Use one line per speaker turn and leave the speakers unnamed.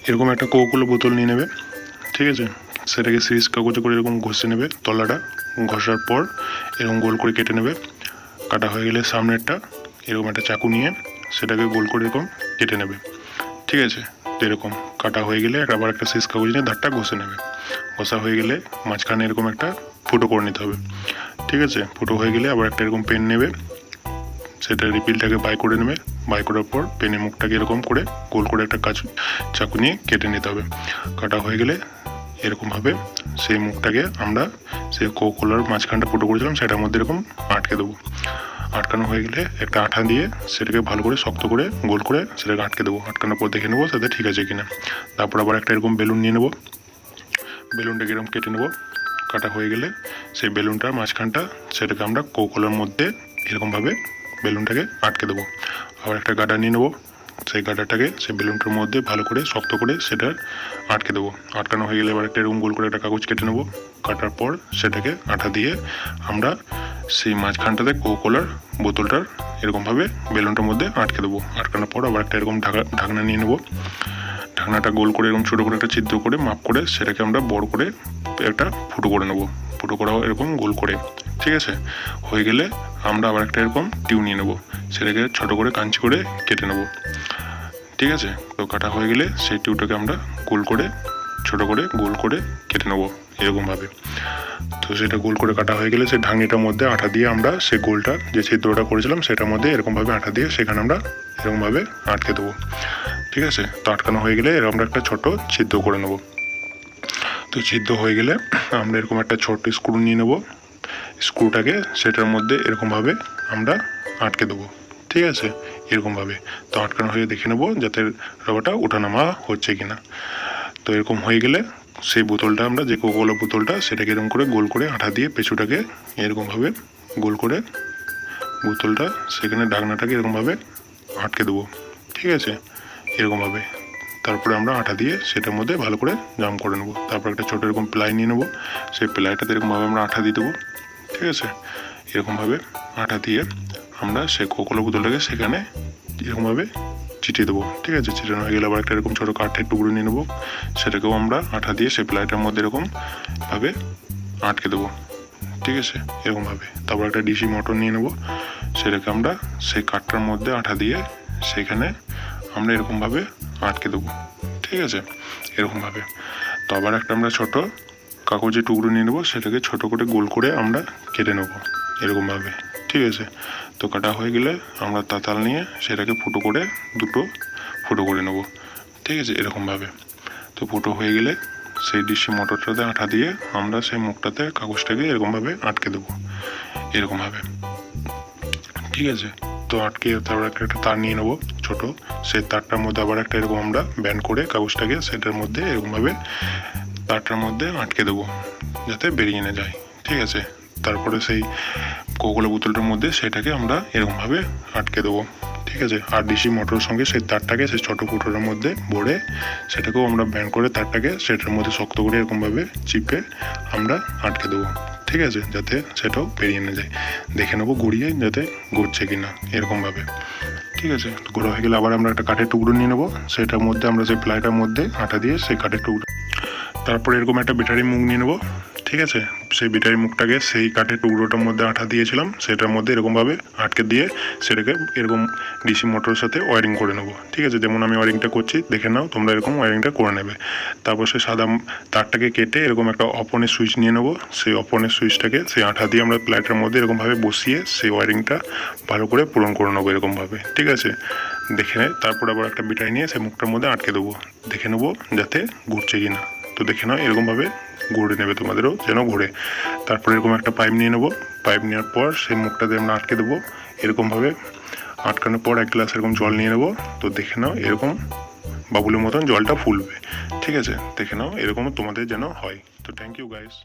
এরকম একটা কোকোলা বোতল নিয়ে নেবে, ঠিক আছে। সেটাকে সিরিজ কাগজে করে এরকম ঘষে নেবে, তলাটা ঘষার পর এরকম গোল করে কেটে নেবে। কাটা হয়ে গেলে সামনেরটা এরকম একটা চাকু নিয়ে সেটাকে গোল করে এরকম কেটে নেবে, ঠিক আছে। তো এরকম কাটা হয়ে গেলে আবার একটা সিরিজ কাগজ নিয়ে ধারটা ঘষে নেবে। ঘষা হয়ে গেলে মাঝখানে এরকম একটা ফুটো করে নিতে হবে, ঠিক আছে। ফুটো হয়ে গেলে আবার একটা এরকম পেন নেবে, সেটা রিপিলটাকে বাই করে নেবে। বাই করার পর পেনের মুখটাকে এরকম করে গোল করে একটা চাকু নিয়ে কেটে নিতে হবে। কাটা হয়ে গেলে এরকমভাবে সেই মুখটাকে আমরা সেই কোকোলার মাঝখানটা ফুটো করেছিলাম সেটার মধ্যে এরকম আটকে দেবো। আটকানো হয়ে গেলে একটা আঠা দিয়ে সেটাকে ভালো করে শক্ত করে গোল করে সেটাকে আটকে দেবো। আটকানোর পর দেখে নেবো তাতে ঠিক আছে কিনা। তারপর আবার একটা এরকম বেলুন নিয়ে নেবো, বেলুনটাকে এরকম কেটে নেবো। কাটা হয়ে গেলে সেই বেলুনটার মাঝখানটা সেটাকে আমরা কোকোলার মধ্যে এরকমভাবে বেলুনটাকে আটকে দেবো। আবার একটা গাডার নিয়ে নেবো, সেই গাডারটাকে সেই বেলুনটার মধ্যে ভালো করে শক্ত করে সেটা আটকে দেবো। আটকানো হয়ে গেলে এবার একটা এরকম গোল করে একটা কাগজ কেটে নেবো। কাটার পর সেটাকে আঠা দিয়ে আমরা সেই মাঝখানটাতে কোকোলার বোতলটার এরকমভাবে বেলুনটার মধ্যে আটকে দেবো। আটকানোর পর আবার একটা এরকম ঢাকনা নিয়ে নেবো। ঢাকনাটা গোল করে এরকম ছোটো করে একটা ছিদ্র করে মাপ করে সেটাকে আমরা বড় করে একটা ফুটো করে নেবো। ফুটো করা এরকম গোল করে, ঠিক আছে। হয়ে গেলে আমরা আবার একটা এরকম টিউ নিয়ে নেবো, সেটাকে ছোটো করে কাঞ্চি করে কেটে নেবো, ঠিক আছে। তো কাটা হয়ে গেলে সেই টিউটাকে আমরা গোল করে ছোটো করে গোল করে কেটে নেবো এরকমভাবে। তো সেটা গোল করে কাটা হয়ে গেলে সেই ঢাকনিটার মধ্যে আঠা দিয়ে আমরা সেই গোলটা যে ছিদ্রটা করেছিলাম সেটার মধ্যে এরকমভাবে আঠা দিয়ে সেখানে আমরা এরকমভাবে আটকে দেবো, ঠিক আছে। তো আটকানো হয়ে গেলে এরকম একটা ছোটো ছিদ্র করে নেবো। তো ছিদ্র হয়ে গেলে আমরা এরকম একটা ছোট্ট স্ক্রু নিয়ে নেবো। স্ক্রুটাকে সেটার মধ্যে এরকমভাবে আমরা আটকে দেবো, ঠিক আছে, এরকমভাবে। তো আটকানো হয়ে দেখে নেবো যাতে রবারটা ওঠানামা হচ্ছে কিনা। তো এরকম হয়ে গেলে সেই বোতলটা আমরা যে কোকোলা বোতলটা সেটাকে এরকম করে গোল করে আঠা দিয়ে পেছুটাকে এরকমভাবে গোল করে বোতলটা সেখানে ঢাকনাটাকে এরকমভাবে আটকে দেবো, ঠিক আছে, এরকমভাবে। তারপরে আমরা আঠা দিয়ে সেটার মধ্যে ভালো করে জাম করে নেবো। তারপর একটা ছোটো এরকম প্লাই নিয়ে নেবো, সেই প্লাইটাতে এরকমভাবে আমরা আঠা দিয়ে দেবো, ঠিক আছে। এরকমভাবে আঠা দিয়ে আমরা সেই কোকোলা বোতলটাকে সেখানে এরকমভাবে চিটিয়ে দেবো, ঠিক আছে। চিটানো হয়ে গেলে আবার একটা এরকম ছোটো কাঠের টুকরো নিয়ে নেবো, সেটাকেও আমরা আঠা দিয়ে সেই প্লাইটার মধ্যে এরকমভাবে আটকে দেবো, ঠিক আছে, এরকমভাবে। তারপর একটা ডিসি মোটর নিয়ে নেবো, সেটাকে আমরা সেই কাঠটার মধ্যে আঠা দিয়ে সেখানে আমরা এরকমভাবে আটকে দেবো, ঠিক আছে, এরকমভাবে। তো আবার একটা আমরা ছোটো কাগজের টুকরো নিয়ে নেবো, সেটাকে ছোটো করে গোল করে আমরা কেটে নেবো এরকমভাবে, ঠিক আছে। তো কাটা হয়ে গেলে আমরা তাতাল নিয়ে সেটাকে ফুটো করে দুটো ফুটো করে নেবো, ঠিক আছে, এরকমভাবে। তো ফুটো হয়ে গেলে সেই ডিসি মোটরটাতে আঠা দিয়ে আমরা সেই মুখটাতে কাগজটাকে এরকমভাবে আটকে দেবো এরকমভাবে, ঠিক আছে। তো আটকে তারপর একটা তার নিয়ে নেবো ছোটো, সেই তারটার মধ্যে আবার একটা এরকম আমরা ব্যান্ড করে কাগজটাকে সেটার মধ্যে এরকমভাবে তারটার মধ্যে আটকে দেবো যাতে বেরিয়ে না যায়, ঠিক আছে। তারপরে সেই কোকোলা বোতলটার মধ্যে সেটাকে আমরা এরকমভাবে আটকে দেবো, ঠিক আছে। আর ডিসি মোটরের সঙ্গে সেই তারটাকে সেই ছোটো ফুটোর মধ্যে ভরে সেটাকেও আমরা ব্যান্ড করে তারটাকে সেটার মধ্যে শক্ত করে এরকমভাবে চিপে আমরা আটকে দেবো, ঠিক আছে, যাতে সেটাও বেরিয়ে না যায়। দেখে নেবো ঘুরিয়ে যাতে ঘুরছে কিনা এরকমভাবে, ঠিক আছে। ঘোরা হয়ে গেলে আবার আমরা একটা কাঠের টুকরো নিয়ে নেবো, সেটার মধ্যে আমরা সেই প্লাইটার মধ্যে আঠা দিয়ে সেই কাঠের টুকরো, তারপরে এরকম একটা ব্যাটারি মুখ নিয়ে নেবো, ঠিক আছে। সেই ব্যাটারি মুখটাকে সেই কাঠের টুকরোটার মধ্যে আঠা দিয়েছিলাম সেটার মধ্যে এরকমভাবে আটকে দিয়ে সেটাকে এরকম ডিসি মোটরের সাথে ওয়ারিং করে নেবো, ঠিক আছে। যেমন আমি ওয়ারিংটা করছি দেখে নাও, তোমরা এরকম ওয়ারিংটা করে নেবে। তারপর সেই সাদা তারটাকে কেটে এরকম একটা অফনের সুইচ নিয়ে নেবো, সেই অফনের সুইচটাকে সেই আঠা দিয়ে আমরা প্লাইটার মধ্যে এরকমভাবে বসিয়ে সেই ওয়ারিংটা ভালো করে পূরণ করে নেবো এরকমভাবে, ঠিক আছে। দেখে নেয় তারপর আবার একটা ব্যাটারি নিয়ে সেই মুখটার মধ্যে আটকে দেবো, দেখে নেবো যাতে ঘুরছে কিনা। তো দেখে নাও এরকমভাবে ঘুরে নেবে, তোমাদেরও যেন ঘুরে। তারপর এরকম একটা পাইপ নিয়ে নেবো, পাইপ নেওয়ার পর সেই মুখটাতে আমরা আটকে দেবো এরকমভাবে। আটকানোর পর এক গ্লাস এরকম জল নিয়ে নেবো। তো দেখে নাও এরকম বাবুলের মতন জলটা ফুলবে, ঠিক আছে। দেখে নাও এরকম তোমাদের যেন হয়। তো থ্যাংক ইউ গাইস।